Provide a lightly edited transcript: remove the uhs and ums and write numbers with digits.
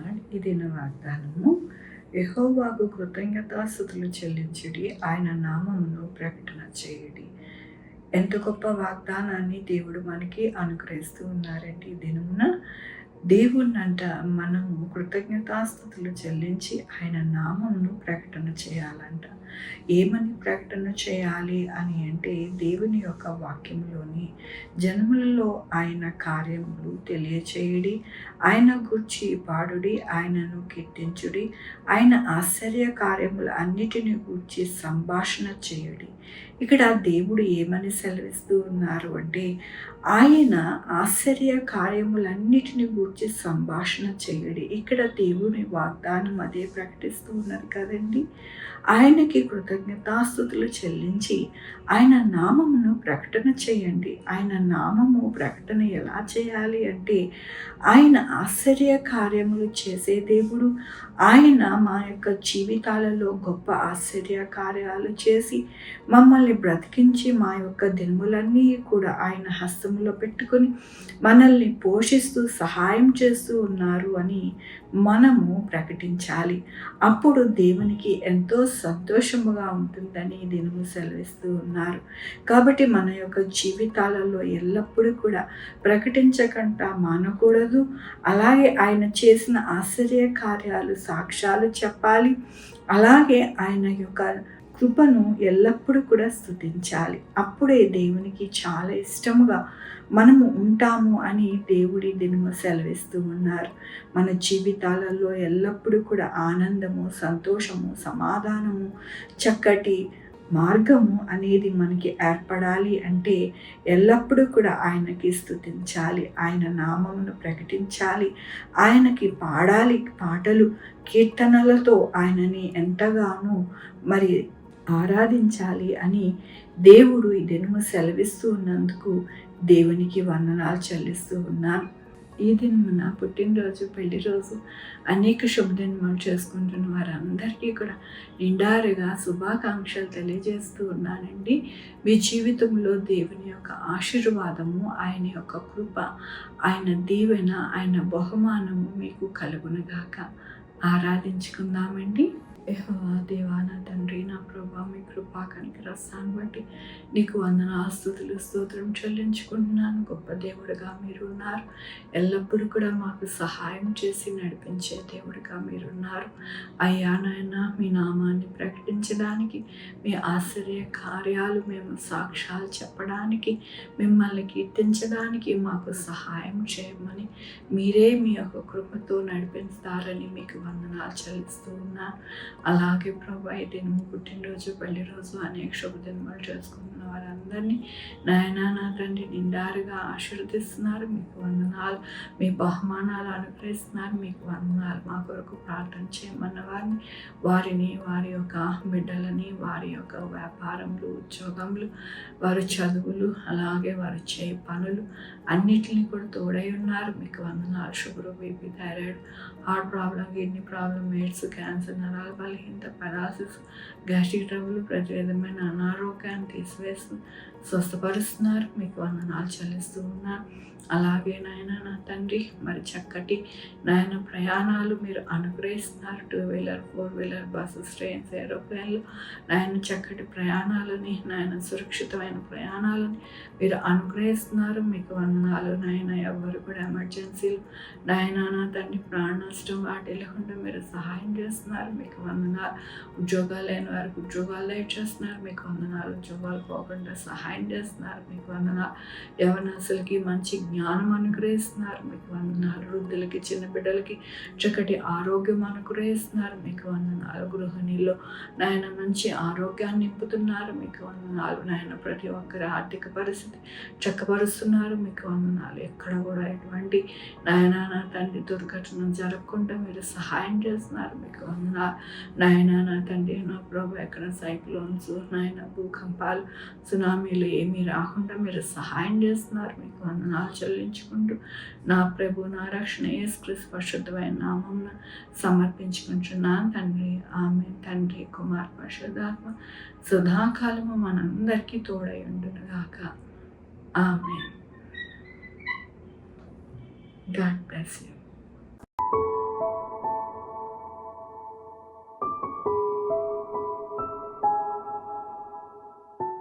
Lord. ఈ దిన వాగ్దానము, యెహోవాకు కృతజ్ఞతాస్తుతులు చెల్లించుడి, ఆయన నామమును ప్రకటన చేయుడి. ఎంత గొప్ప వాగ్దానాన్ని దేవుడు మనకి అనుగ్రహిస్తూ ఉన్నారండి. ఈ దినమున దేవుణ్ణంట మనము కృతజ్ఞతాస్తుతులు చెల్లించి ఆయన నామమును ప్రకటన చేయాలంట. ఏమని ప్రకటన చేయాలి అని అంటే, దేవుని యొక్క వాక్యములోని జనములలో ఆయన కార్యములు తెలియచేయుడి, ఆయన గూర్చి పాడుడి, ఆయనను కీర్తించుడి, ఆయన ఆశ్చర్య కార్యములు అన్నిటిని గూర్చి సంభాషణ చేయుడి. ఇక్కడ దేవుడు ఏమని సెలవిస్తూ ఉన్నారు అంటే, ఆయన ఆశ్చర్య కార్యములన్నిటిని గూర్చి సంభాషణ చేయుడి. ఇక్కడ దేవుని వాగ్దానం అదే ప్రకటిస్తూ ఉన్నారు కదండి. ఆయనకి కృతజ్ఞతాస్తుతులు చెల్లించి ఆయన నామమును ప్రకటన చేయండి. ఆయన నామము ప్రకటన ఎలా చేయాలి అంటే, ఆయన ఆశ్చర్య కార్యములు చేసే దేవుడు. ఆయన మా యొక్క జీవితాలలో గొప్ప ఆశ్చర్య కార్యాలు చేసి మమ్మల్ని బ్రతికించి మా యొక్క దినములన్నీ కూడా ఆయన హస్తములో పెట్టుకొని మనల్ని పోషిస్తూ సహాయం చేస్తూ ఉన్నారు అని మనము ప్రకటించాలి. అప్పుడు దేవునికి ఎంతో సంతోషముగా ఉంటుందని దినము సెలవిస్తూ ఉన్నారు. కాబట్టి మన యొక్క జీవితాలలో ఎల్లప్పుడూ కూడా ప్రకటించకుండా మానకూడదు. అలాగే ఆయన చేసిన ఆశ్చర్య కార్యాలు సాక్ష్యాలు చెప్పాలి. అలాగే ఆయన యొక్క కృపను ఎల్లప్పుడూ కూడా స్తుతించాలి. అప్పుడే దేవునికి చాలా ఇష్టముగా మనము ఉంటాము అని దేవుడి దినము సెలవిస్తూ ఉన్నారు. మన జీవితాలలో ఎల్లప్పుడూ కూడా ఆనందము, సంతోషము, సమాధానము, చక్కటి మార్గము అనేది మనకి ఏర్పడాలి అంటే ఎల్లప్పుడూ కూడా ఆయనకి స్తుతించాలి, ఆయన నామమును ప్రకటించాలి, ఆయనకి పాడాలి పాటలు, కీర్తనలతో ఆయనని ఎంతగానో మరి ఆరాధించాలి అని దేవుడు ఈ దినము సెలవిస్తూ ఉన్నందుకు దేవునికి వందనాలు చెల్లిస్తూ ఉన్నాను. ఈ దినమున పుట్టినరోజు, పెళ్లి రోజు, అనేక శుభదినములు చేసుకుంటున్న వారందరికీ కూడా నిండారుగా శుభాకాంక్షలు తెలియజేస్తూ ఉన్నానండి. మీ జీవితంలో దేవుని యొక్క ఆశీర్వాదము, ఆయన యొక్క కృప, ఆయన దీవెన, ఆయన బహుమానము మీకు కలుగునుగాక. ఆరాధించుకుందామండి. యెహోవా దేవా, నా తండ్రి, నా ప్రభా, మీ కృపా కనికరస్తాన్ని బట్టి నీకు వందనాలు, స్తుతులు, స్తోత్రం చెల్లించుకుంటున్నాను. గొప్ప దేవుడుగా మీరు ఉన్నారు. ఎల్లప్పుడూ కూడా మాకు సహాయం చేసి నడిపించే దేవుడుగా మీరున్నారు. అయ్యా నాయన, మీ నామాన్ని ప్రకటించడానికి, మీ ఆశ్చర్య కార్యాలు మేము సాక్ష్యాలు చెప్పడానికి, మిమ్మల్ని కీర్తించడానికి మాకు సహాయం చేయమని, మీరే మీ యొక్క కృపతో నడిపిస్తారని మీకు వందనాలు చెల్లిస్తూ ఉన్నాను. అలాగే ప్రభా, ఈ దినము పుట్టినరోజు, పెళ్లి రోజు, అనేక శుభదినములు చేసుకుంటున్న వారందరినీ నాయనా, నా తండ్రి నిండారుగా ఆశీర్వదిస్తున్నారు. మీకు వందనాలు. మీ బహుమానాలు అనుగ్రహిస్తున్నారు. మీకు వందనాలు. మా కొరకు ప్రార్థన చేయమన్న వారిని, వారి యొక్క బిడ్డలని, వారి యొక్క వ్యాపారములు, ఉద్యోగములు, వారి చదువులు, అలాగే వారు చేయ పనులు అన్నిటిని కూడా తోడై ఉన్నారు. మీకు వందనాలు. Sugar, BP, thyroid, heart problem, kidney problem, AIDS, cancer, నరాల బలహీనత, పెరాలసిస్, గ్యాస్ట్రిక్ ట్రబుల్, ప్రతి విధమైన అనారోగ్యాన్ని తీసివేస్తూ స్వస్థపరుస్తున్నారు. మీకు వందనాలు చెల్లిస్తూ ఉన్నారు. అలాగే నాయన, నా తండ్రి, మరి చక్కటి నాయన ప్రయాణాలు మీరు అనుగ్రహిస్తున్నారు. 2 వీలర్, 4 వీలర్, బస్సెస్, ట్రైన్స్, ఏరోప్లేన్లు, నాయన చక్కటి ప్రయాణాలని, నాయన సురక్షితమైన ప్రయాణాలని మీరు అనుగ్రహిస్తున్నారు. మీకు వందనాలు నాయన. ఎవరు కూడా ఎమర్జెన్సీలు, నాయన నా తండ్రి, ప్రాణ నష్టం వాటి లేకుండా మీరు సహాయం చేస్తున్నారు. మీకు వందనాలు. ఉద్యోగాలు లేని వారికి ఉద్యోగాలు చేస్తున్నారు. మీకు వందనాలు. ఉద్యోగాలు పోకుండా సహాయం చేస్తున్నారు. మీకు వందనాలు. యవనస్తులకి మంచి జ్ఞానం అనుగ్రహిస్తున్నారు. మీకు వందనాలు. వృద్ధులకి, చిన్న బిడ్డలకి చక్కటి ఆరోగ్యం అనుగ్రహిస్తున్నారు. మీకు వందనాలు. గృహిణిలో నాయన మంచి ఆరోగ్యాన్ని నింపుతున్నారు. మీకు వందనాలు నాయన. ప్రతి ఒక్కరి ఆర్థిక పరిస్థితి చక్కపరుస్తున్నారు. మీకు వందనాలు. ఎక్కడ కూడా ఎటువంటి నాయన నా తండ్రి దుర్ఘటన జరగకుండా మీరు సహాయం చేస్తున్నారు. మీకు వందనాలు నాయన. నా తండ్రి, నా ప్రభు, ఎక్కడ సైక్లోన్స్, నాయన భూకంపాలు, సునామీలు ఏమీ రాకుండా మీరు సహాయం చేస్తున్నారు. మీకు వందనాలు చెల్లించుకుంటూ నా ప్రభు, నా రక్షణ యేసుక్రీస్తు పరిశుద్ధమైన నామమున సమర్పించుకుంటున్నాను తండ్రి. ఆమేన్. తండ్రి, కుమార్, పరిశుద్ధాత్మ సదాకాలము మనందరికీ తోడై ఉండునుగాక. ఆమేన్. God bless you.